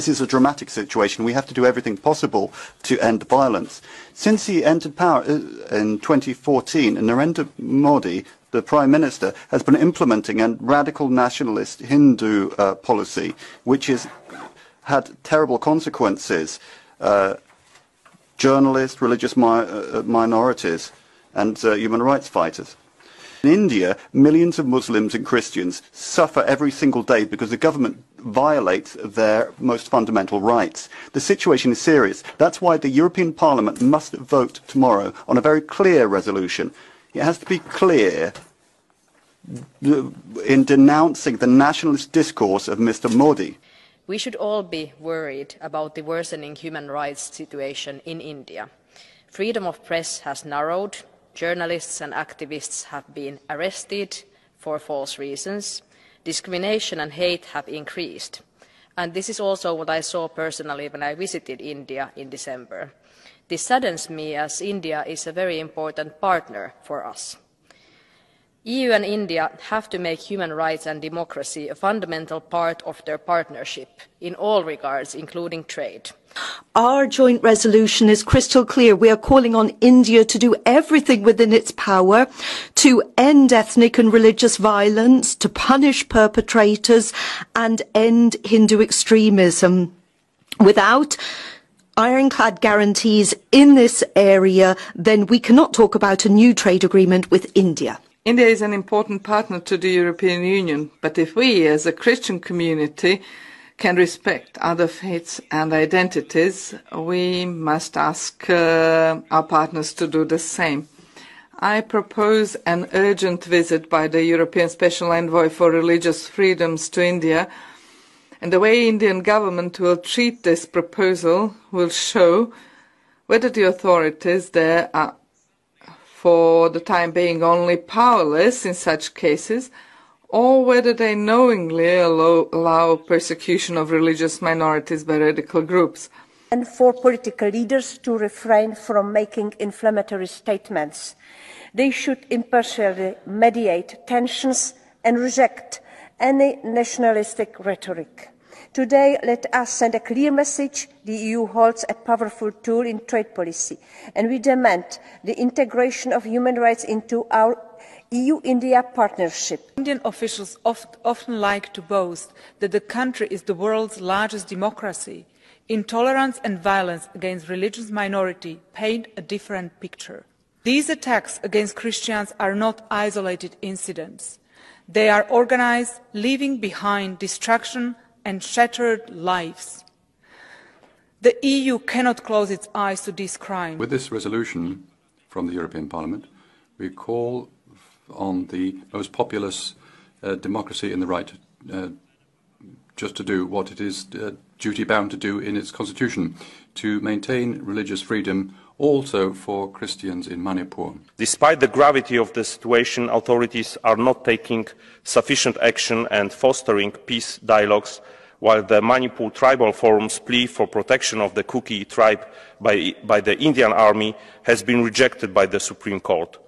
This is a dramatic situation. We have to do everything possible to end violence. Since he entered power in 2014, Narendra Modi, the Prime Minister, has been implementing a radical nationalist Hindu policy, which has had terrible consequences. Journalists, religious minorities, and human rights fighters. In India, millions of Muslims and Christians suffer every single day because the government violates their most fundamental rights. The situation is serious. That's why the European Parliament must vote tomorrow on a very clear resolution. It has to be clear in denouncing the nationalist discourse of Mr. Modi. We should all be worried about the worsening human rights situation in India. Freedom of press has narrowed, journalists and activists have been arrested for false reasons, discrimination and hate have increased. And this is also what I saw personally when I visited India in December. This saddens me as India is a very important partner for us. EU and India have to make human rights and democracy a fundamental part of their partnership in all regards, including trade. Our joint resolution is crystal clear. We are calling on India to do everything within its power to end ethnic and religious violence, to punish perpetrators and end Hindu extremism. Without ironclad guarantees in this area, then we cannot talk about a new trade agreement with India. India is an important partner to the European Union, but if we as a Christian community can respect other faiths and identities, we must ask our partners to do the same. I propose an urgent visit by the European Special Envoy for Religious Freedoms to India, and the way Indian government will treat this proposal will show whether the authorities there are for the time being only powerless in such cases, or whether they knowingly allow persecution of religious minorities by radical groups. And for political leaders to refrain from making inflammatory statements. They should impartially mediate tensions and reject any nationalistic rhetoric. Today, let us send a clear message. The EU holds a powerful tool in trade policy, and we demand the integration of human rights into our EU-India partnership. Indian officials often like to boast that the country is the world's largest democracy. Intolerance and violence against religious minority paint a different picture. These attacks against Christians are not isolated incidents. They are organized, leaving behind destruction and shattered lives. The EU cannot close its eyes to these crimes. With this resolution from the European Parliament, we call on the most populous democracy in the right just to do what it is duty-bound to do in its constitution, to maintain religious freedom also for Christians in Manipur. Despite the gravity of the situation, authorities are not taking sufficient action and fostering peace dialogues, while the Manipur Tribal Forum's plea for protection of the Kuki tribe by the Indian Army has been rejected by the Supreme Court.